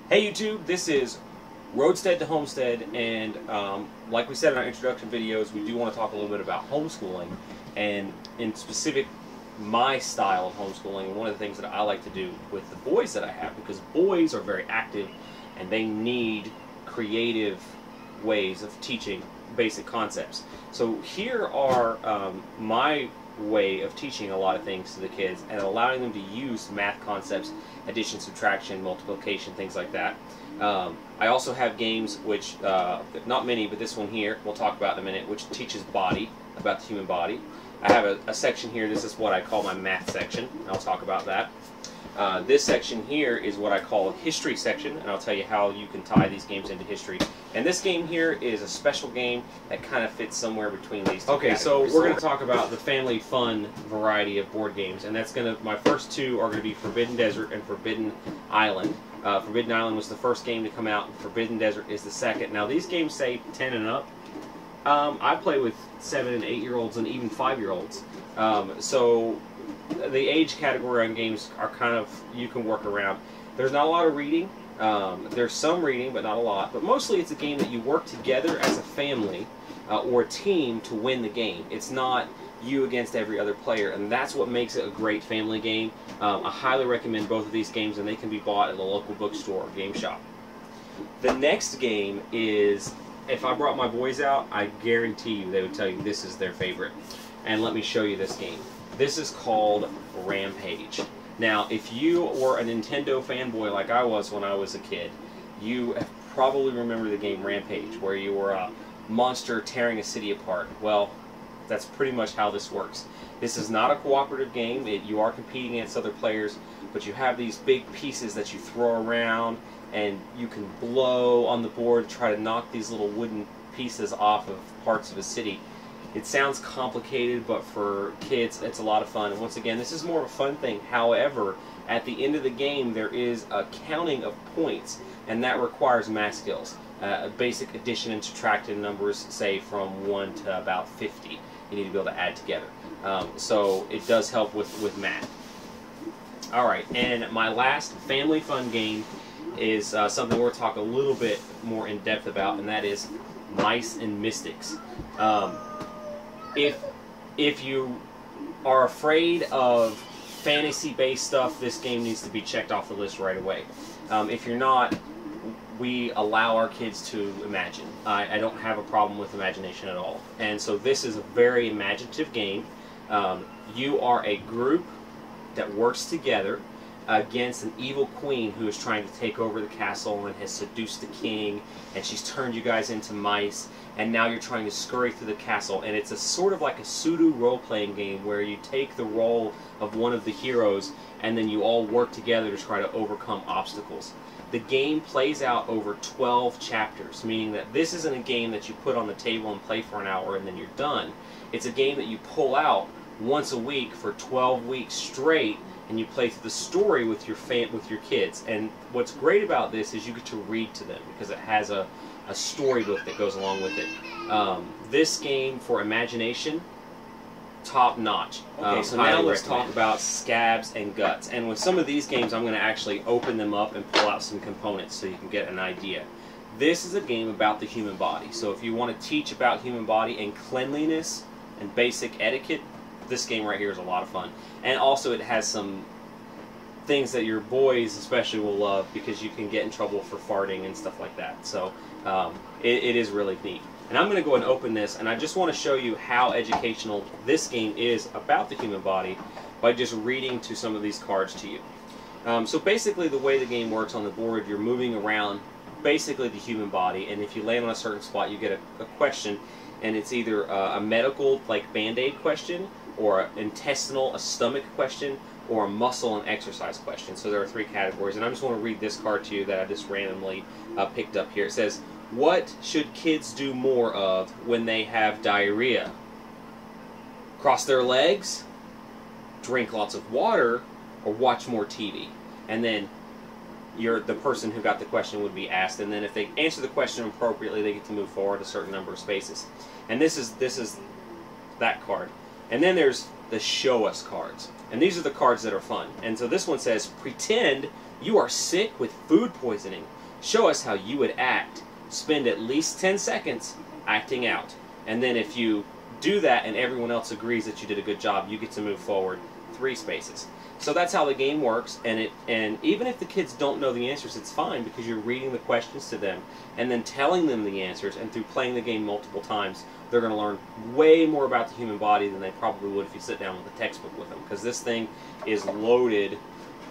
Hey YouTube, this is Roadstead to Homestead, and like we said in our introduction videos, we do want to talk a little bit about homeschooling, and in specific, my style of homeschooling, and one of the things that I like to do with the boys that I have, because boys are very active, and they need creative ways of teaching basic concepts. So here are my way of teaching a lot of things to the kids and allowing them to use math concepts, addition, subtraction, multiplication, things like that. I also have games which, not many, but this one here we'll talk about in a minute, which teaches body, about the human body. I have a section here, this is what I call my math section, and I'll talk about that. This section here is what I call a history section, and I'll tell you how you can tie these games into history. And this game here is a special game that kind of fits somewhere between these two. Okay, so we're going to talk about the family fun variety of board games, and that's going to, my first two are going to be Forbidden Desert and Forbidden Island. Forbidden Island was the first game to come out, and Forbidden Desert is the second. Now these games say 10 and up. I play with 7 and 8-year-olds and even 5-year-olds. So the age category on games are kind of, you can work around. There's not a lot of reading. There's some reading, but not a lot. But mostly it's a game that you work together as a family or a team to win the game. It's not you against every other player, and that's what makes it a great family game. I highly recommend both of these games, and they can be bought at a local bookstore or game shop. The next game is, if I brought my boys out, I guarantee you they would tell you this is their favorite. And let me show you this game. This is called Rampage. Now, if you were a Nintendo fanboy like I was when I was a kid, you probably remember the game Rampage, where you were a monster tearing a city apart. Well, that's pretty much how this works. This is not a cooperative game. You are competing against other players, but you have these big pieces that you throw around, and you can blow on the board to try to knock these little wooden pieces off of parts of a city. It sounds complicated, but for kids, it's a lot of fun. And once again, this is more of a fun thing. However, at the end of the game, there is a counting of points, and that requires math skills. Basic addition and subtraction numbers, say from 1 to about 50. You need to be able to add together. So it does help with math. Alright, and my last family fun game is something we'll talk a little bit more in depth about, and that is Mice and Mystics. If you are afraid of fantasy-based stuff, this game needs to be checked off the list right away. If you're not, we allow our kids to imagine. I don't have a problem with imagination at all. And so this is a very imaginative game. You are a group that works together against an evil queen who is trying to take over the castle and has seduced the king, and she's turned you guys into mice, and now you're trying to scurry through the castle. And it's a sort of like a pseudo role-playing game where you take the role of one of the heroes and then you all work together to try to overcome obstacles. The game plays out over 12 chapters, meaning that this isn't a game that you put on the table and play for an hour and then you're done. It's a game that you pull out once a week for 12 weeks straight, and you play through the story with your kids. And what's great about this is you get to read to them, because it has a storybook that goes along with it. This game, for imagination, top notch. Okay, so now let's talk about Scabs and Guts. And with some of these games, I'm going to actually open them up and pull out some components so you can get an idea. This is a game about the human body. So if you want to teach about human body and cleanliness and basic etiquette, this game right here is a lot of fun. And also it has some things that your boys especially will love, because you can get in trouble for farting and stuff like that. So it is really neat. And I'm going to go and open this, and I just want to show you how educational this game is about the human body by just reading to some of these cards to you. So basically the way the game works on the board, you're moving around basically the human body, and if you land on a certain spot you get a question, and it's either a medical, like Band-Aid question, or an intestinal, a stomach question, or a muscle and exercise question. So there are 3 categories, and I just want to read this card to you that I just randomly picked up here. It says, what should kids do more of when they have diarrhea? Cross their legs, drink lots of water, or watch more TV? And then the person who got the question would be asked, and then if they answer the question appropriately, they get to move forward a certain number of spaces. And this is that card. And then there's the show us cards. And these are the cards that are fun. And so this one says, pretend You are sick with food poisoning. Show us how you would act. Spend at least 10 seconds acting out. And then if you do that and everyone else agrees that you did a good job, you get to move forward 3 spaces. So that's how the game works, and even if the kids don't know the answers, it's fine because you're reading the questions to them and then telling them the answers, and through playing the game multiple times, they're going to learn way more about the human body than they probably would if you sit down with a textbook with them, because this thing is loaded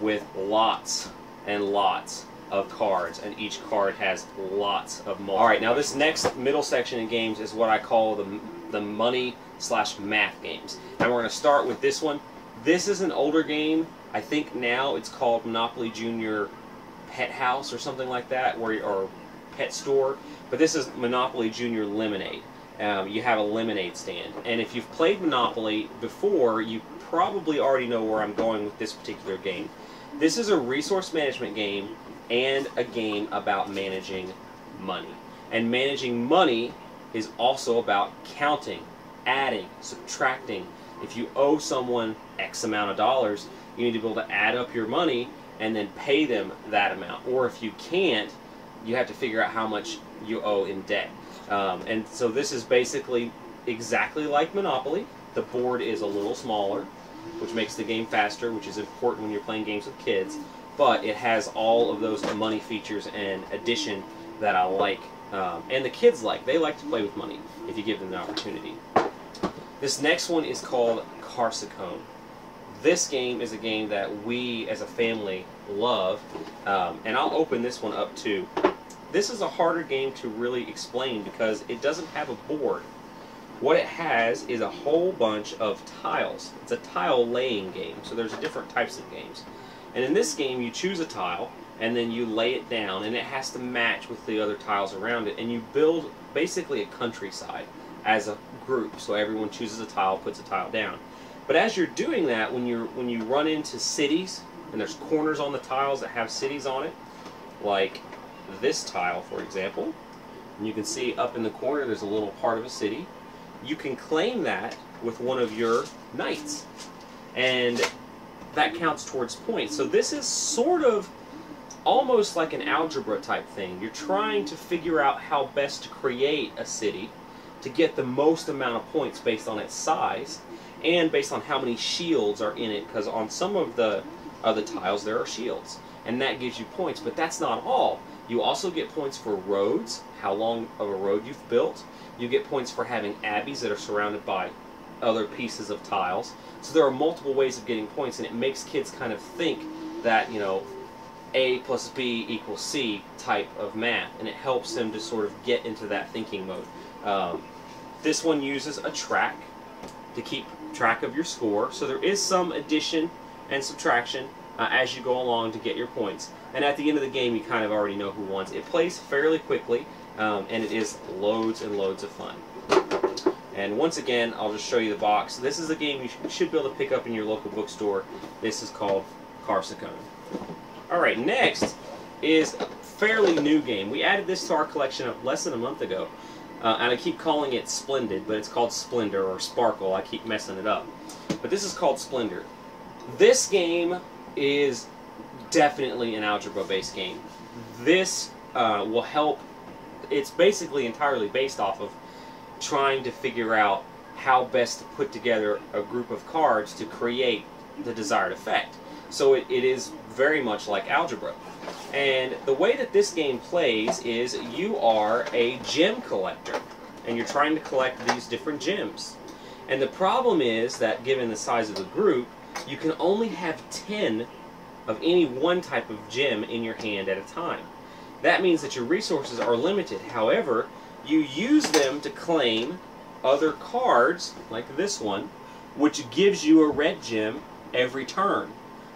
with lots and lots of cards, and each card has lots of multiple. Alright, now this next middle section in games is what I call the money/math games. And we're going to start with this one. This is an older game. I think now it's called Monopoly Junior Pet House or something like that, or Pet Store. But this is Monopoly Junior Lemonade. You have a lemonade stand. And if you've played Monopoly before, you probably already know where I'm going with this particular game. This is a resource management game and a game about managing money. And managing money is also about counting, adding, subtracting. If you owe someone X amount of dollars, you need to be able to add up your money and then pay them that amount. Or if you can't, you have to figure out how much you owe in debt. And so this is basically exactly like Monopoly. The board is a little smaller, which makes the game faster, which is important when you're playing games with kids. But it has all of those money features and addition that I like, and the kids like. They like to play with money if you give them the opportunity. This next one is called Carsicone. This game is a game that we as a family love, and I'll open this one up too. This is a harder game to really explain because it doesn't have a board. What it has is a whole bunch of tiles. It's a tile laying game, so there's different types of games. And in this game you choose a tile and then you lay it down, and it has to match with the other tiles around it, and you build basically a countryside as a group. So everyone chooses a tile, puts a tile down. But as you're doing that, when you run into cities, and there's corners on the tiles that have cities on it, like this tile for example, and you can see up in the corner there's a little part of a city, you can claim that with one of your knights, and that counts towards points. So this is sort of almost like an algebra type thing. You're trying to figure out how best to create a city to get the most amount of points based on its size and based on how many shields are in it, because on some of the other tiles there are shields, and that gives you points. But that's not all. You also get points for roads, how long of a road you've built. You get points for having abbeys that are surrounded by other pieces of tiles. So there are multiple ways of getting points, and it makes kids kind of think that, you know, A plus B equals C type of math, and it helps them to sort of get into that thinking mode. This one uses a track to keep track of your score, so there is some addition and subtraction as you go along to get your points. And at the end of the game, you kind of already know who won. It plays fairly quickly, and it is loads and loads of fun. And once again, I'll just show you the box. This is a game you should be able to pick up in your local bookstore. This is called Carsicone. Alright, next is a fairly new game. We added this to our collection less than a month ago. And I keep calling it Splendid, but it's called Splendor or Sparkle. I keep messing it up. But this is called Splendor. This game is definitely an algebra-based game. This will help. It's basically entirely based off of trying to figure out how best to put together a group of cards to create the desired effect. So it is very much like algebra. And the way that this game plays is you are a gem collector, and you're trying to collect these different gems. And the problem is that given the size of the group, you can only have 10 of any one type of gem in your hand at a time. That means that your resources are limited. However, you use them to claim other cards, like this one, which gives you a red gem every turn.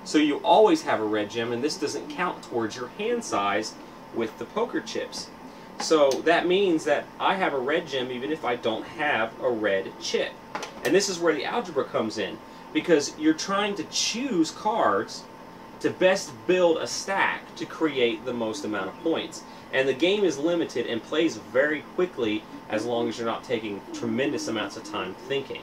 So you always have a red gem, and this doesn't count towards your hand size with the poker chips. So that means that I have a red gem even if I don't have a red chip. And this is where the algebra comes in, because you're trying to choose cards to best build a stack to create the most amount of points. And the game is limited and plays very quickly as long as you're not taking tremendous amounts of time thinking.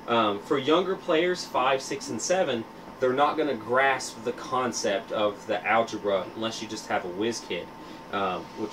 For younger players, 5, 6, and 7, they're not going to grasp the concept of the algebra unless you just have a whiz kid, which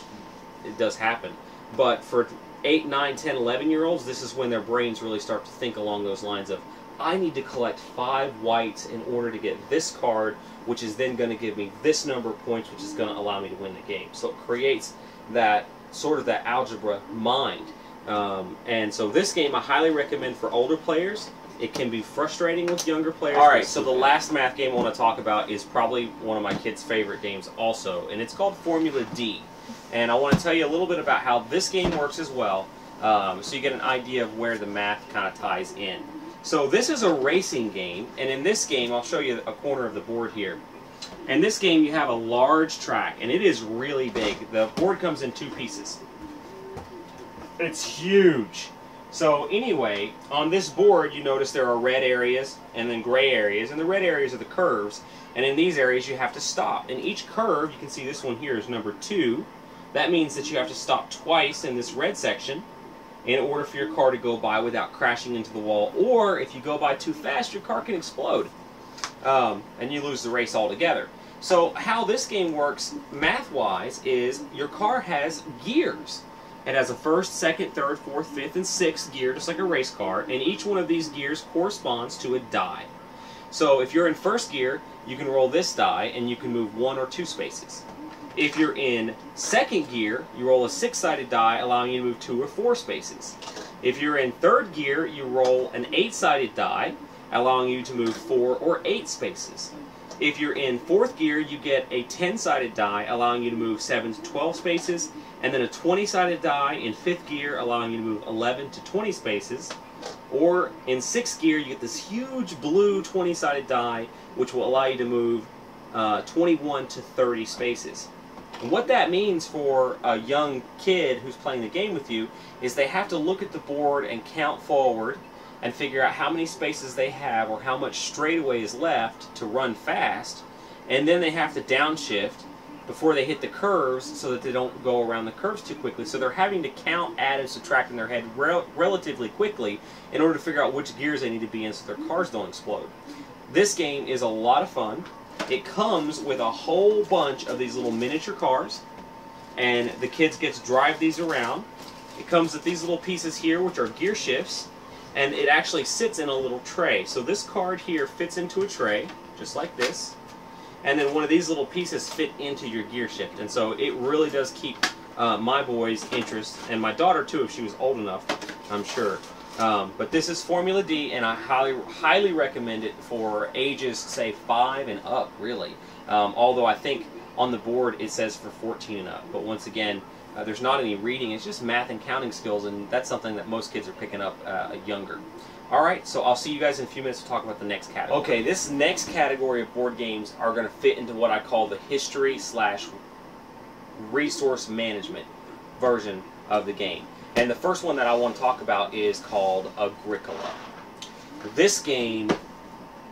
it does happen. But for 8, 9, 10, 11-year-olds, this is when their brains really start to think along those lines of, I need to collect 5 whites in order to get this card, which is then going to give me this number of points, which is going to allow me to win the game. So it creates that sort of that algebra mind. And so this game I highly recommend for older players. It can be frustrating with younger players. Alright, so the last math game I want to talk about is probably one of my kids' favorite games also, and it's called Formula D. And I want to tell you a little bit about how this game works as well, so you get an idea of where the math kind of ties in. So this is a racing game, and in this game, I'll show you a corner of the board here. In this game, you have a large track, and it is really big. The board comes in 2 pieces. It's huge. So anyway, on this board, you notice there are red areas and then gray areas, and the red areas are the curves, and in these areas you have to stop. In each curve, you can see this one here is number 2. That means that you have to stop twice in this red section in order for your car to go by without crashing into the wall, or if you go by too fast, your car can explode, and you lose the race altogether. So how this game works math-wise is your car has gears. It has a first, second, third, fourth, fifth, and sixth gear, just like a race car, and each one of these gears corresponds to a die. So if you're in first gear, you can roll this die, and you can move 1 or 2 spaces. If you're in second gear, you roll a 6-sided die, allowing you to move 2 or 4 spaces. If you're in third gear, you roll an 8-sided die, allowing you to move 4 or 8 spaces. If you're in fourth gear, you get a 10-sided die, allowing you to move 7 to 12 spaces, and then a 20-sided die in 5th gear, allowing you to move 11 to 20 spaces. Or in 6th gear, you get this huge blue 20-sided die, which will allow you to move 21 to 30 spaces. And what that means for a young kid who's playing the game with you is they have to look at the board and count forward and figure out how many spaces they have or how much straightaway is left to run fast, and then they have to downshift before they hit the curves so that they don't go around the curves too quickly. So they're having to count, add, and subtract in their head relatively quickly in order to figure out which gears they need to be in so their cars don't explode. This game is a lot of fun. It comes with a whole bunch of these little miniature cars, and the kids get to drive these around. It comes with these little pieces here, which are gear shifts, and it actually sits in a little tray. So this card here fits into a tray, just like this, and then one of these little pieces fit into your gear shift. And so it really does keep my boys' interest, and my daughter too, if she was old enough, I'm sure. But this is Formula D, and I highly recommend it for ages, say, 5 and up, really. Although I think on the board it says for 14 and up. But once again, there's not any reading. It's just math and counting skills, and that's something that most kids are picking up younger. Alright, so I'll see you guys in a few minutes to talk about the next category. Okay, this next category of board games are going to fit into what I call the history/resource management version of the game. And the first one that I want to talk about is called Agricola. This game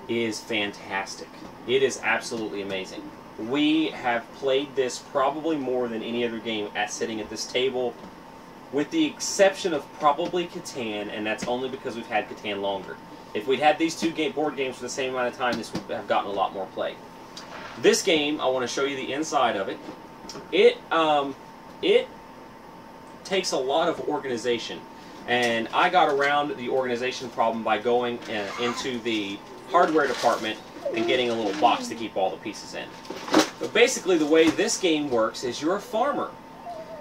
is fantastic. It is absolutely amazing. We have played this probably more than any other game sitting at this table, with the exception of probably Katan, and that's only because we've had Katan longer. If we'd had these 2 board games for the same amount of time, this would have gotten a lot more play. This game, I want to show you the inside of it. It takes a lot of organization, and I got around the organization problem by going into the hardware department and getting a little box to keep all the pieces in. But basically the way this game works is you're a farmer,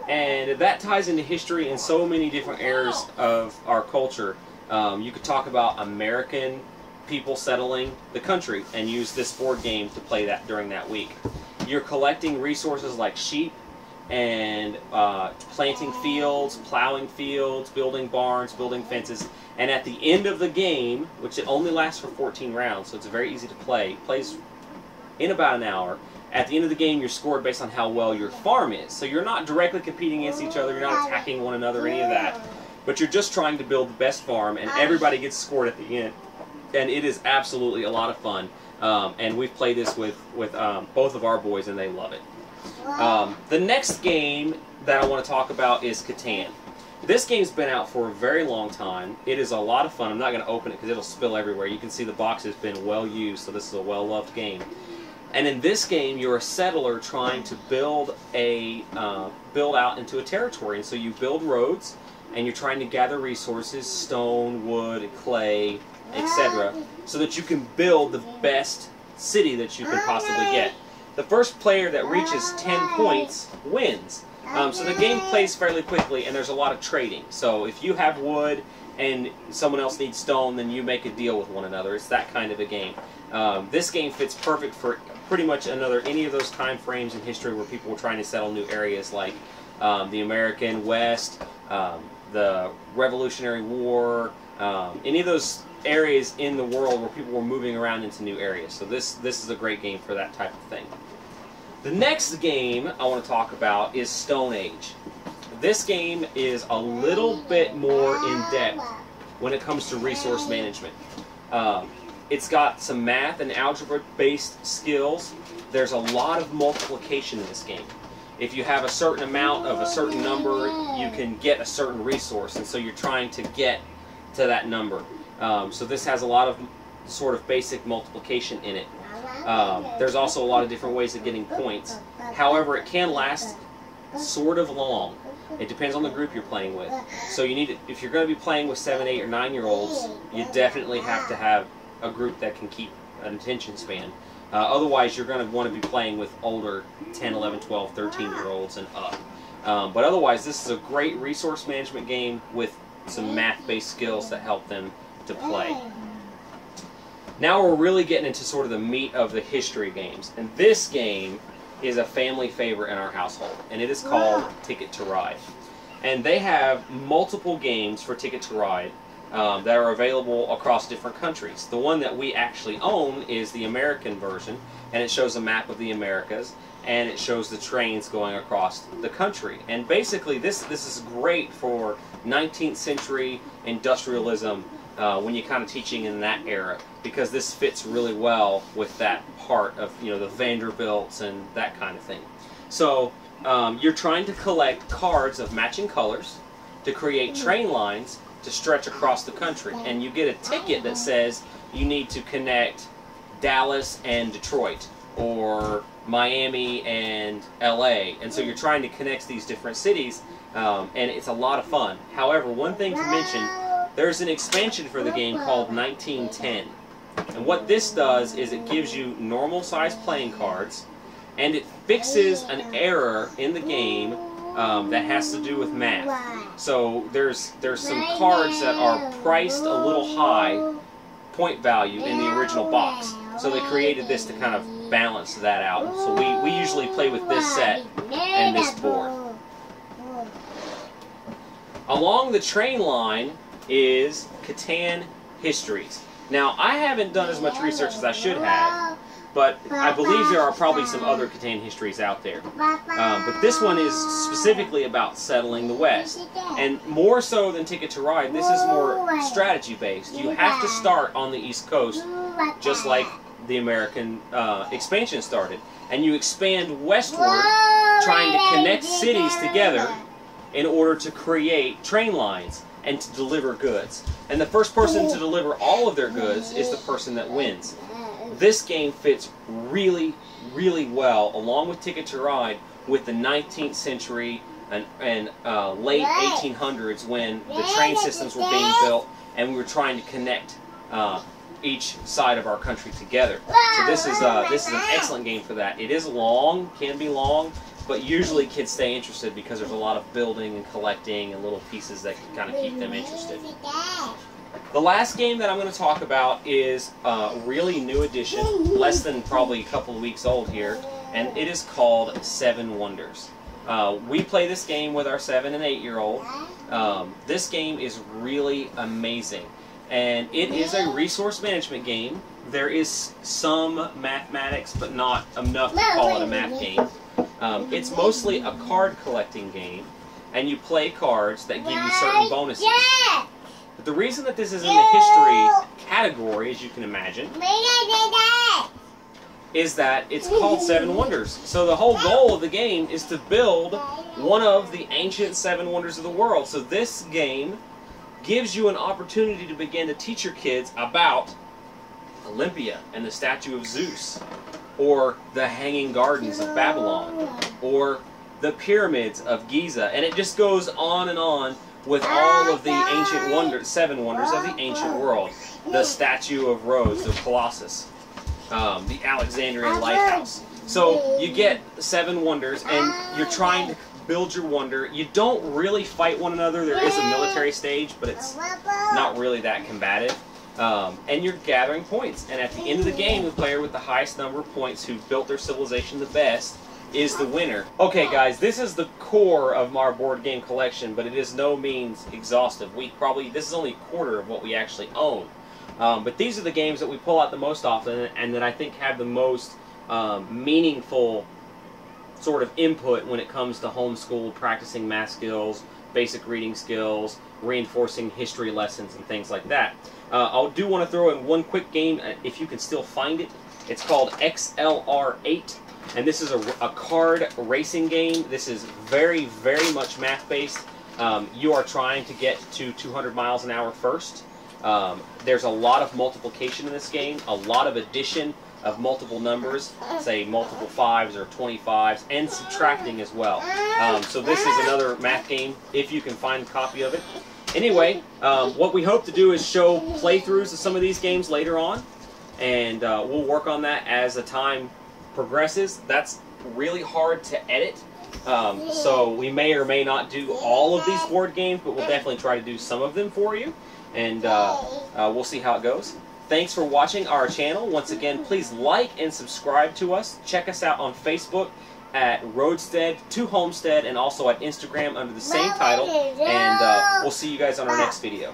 and that ties into history in so many different areas of our culture. You could talk about American people settling the country and use this board game to play that during that week. You're collecting resources like sheep, and planting fields, plowing fields, building barns, building fences, and at the end of the game, which it only lasts for 14 rounds, so it's very easy to play, plays in about an hour. At the end of the game, you're scored based on how well your farm is. So you're not directly competing against each other, you're not attacking one another, any of that, but you're just trying to build the best farm, and everybody gets scored at the end. And it is absolutely a lot of fun, and we've played this with both of our boys, and they love it. The next game that I want to talk about is Katan. This game's been out for a very long time. It is a lot of fun. I'm not going to open it because it'll spill everywhere. You can see the box has been well used, so this is a well-loved game. And in this game, you're a settler trying to build out into a territory. And so you build roads, and you're trying to gather resources, stone, wood, clay, etc., so that you can build the best city that you can possibly get. The first player that reaches 10 points wins. So the game plays fairly quickly, and there's a lot of trading. So if you have wood and someone else needs stone, then you make a deal with one another. It's that kind of a game. This game fits perfect for pretty much any of those time frames in history where people were trying to settle new areas, like the American West, the Revolutionary War, any of those areas in the world where people were moving around into new areas. So this is a great game for that type of thing. The next game I want to talk about is Stone Age. This game is a little bit more in-depth when it comes to resource management. It's got some math and algebra-based skills. There's a lot of multiplication in this game. If you have a certain amount of a certain number, you can get a certain resource, and so you're trying to get to that number. So this has a lot of sort of basic multiplication in it. There's also a lot of different ways of getting points. However, it can last sort of long. It depends on the group you're playing with. So you need to, if you're going to be playing with 7, 8, or 9-year-olds, you definitely have to have a group that can keep an attention span. Otherwise, you're going to want to be playing with older 10, 11, 12, 13-year-olds and up. But otherwise, this is a great resource management game with some math-based skills that help them to play. Now we're really getting into sort of the meat of the history games. And this game is a family favorite in our household, and it is called Ticket to Ride. And they have multiple games for Ticket to Ride that are available across different countries. The one that we actually own is the American version, and it shows a map of the Americas, and it shows the trains going across the country. And basically this is great for 19th century industrialism when you're kind of teaching in that era, because this fits really well with that part of, you know, the Vanderbilts and that kind of thing. So you're trying to collect cards of matching colors to create train lines to stretch across the country, and you get a ticket that says you need to connect Dallas and Detroit, or Miami and LA, and so you're trying to connect these different cities, and it's a lot of fun. However, one thing to mention, there's an expansion for the game called 1910, and what this does is it gives you normal size playing cards, and it fixes an error in the game that has to do with math. So there's some cards that are priced a little high point value in the original box, so they created this to kind of balance that out. So we usually play with this set and this board. Along the train line is Katan Histories. Now, I haven't done as much research as I should have, but I believe there are probably some other Katan histories out there. But this one is specifically about settling the West. And more so than Ticket to Ride, this is more strategy-based. You have to start on the East Coast, just like the American expansion started. And you expand westward, trying to connect cities together in order to create train lines and to deliver goods. And the first person to deliver all of their goods is the person that wins. This game fits really, really well, along with Ticket to Ride, with the 19th century and late 1800s, when the train systems were being built and we were trying to connect each side of our country together. So this is an excellent game for that. It is long, can be long, but usually kids stay interested because there's a lot of building and collecting and little pieces that can kind of keep them interested. The last game that I'm going to talk about is a really new edition, less than probably a couple of weeks old here, and it is called 7 Wonders. We play this game with our 7 and 8-year-old. This game is really amazing, and it is a resource management game. There is some mathematics, but not enough to call it a math game. It's mostly a card collecting game, and you play cards that give you certain bonuses. But the reason that this is in the history category, as you can imagine, is that it's called Seven Wonders. So the whole goal of the game is to build one of the ancient seven wonders of the world. So this game gives you an opportunity to begin to teach your kids about Olympia and the statue of Zeus, or the Hanging Gardens of Babylon, or the pyramids of Giza, and it just goes on and on with all of the ancient wonders, seven wonders of the ancient world. The statue of Rhodes, the Colossus, the Alexandrian lighthouse. So you get seven wonders, and you're trying to build your wonder. You don't really fight one another. There is a military stage, but it's not really that combative. And you're gathering points. And at the end of the game, the player with the highest number of points who built their civilization the best is the winner. Okay guys, this is the core of our board game collection, but it is no means exhaustive. This is only a quarter of what we actually own. But these are the games that we pull out the most often, and that I think have the most meaningful sort of input when it comes to homeschool, practicing math skills, basic reading skills, reinforcing history lessons, and things like that. I do want to throw in one quick game, if you can still find it. It's called XLR8, and this is a card racing game. This is very, very much math-based. You are trying to get to 200 miles an hour first. There's a lot of multiplication in this game, a lot of addition of multiple numbers, say multiple 5s or 25s, and subtracting as well. So this is another math game, if you can find a copy of it. Anyway, what we hope to do is show playthroughs of some of these games later on, and we'll work on that as the time progresses. That's really hard to edit, so we may or may not do all of these board games, but we'll definitely try to do some of them for you, and we'll see how it goes. Thanks for watching our channel. Once again, please like and subscribe to us. Check us out on Facebook at Roadstead to Homestead, and also at Instagram under the same title. And we'll see you guys on our next video.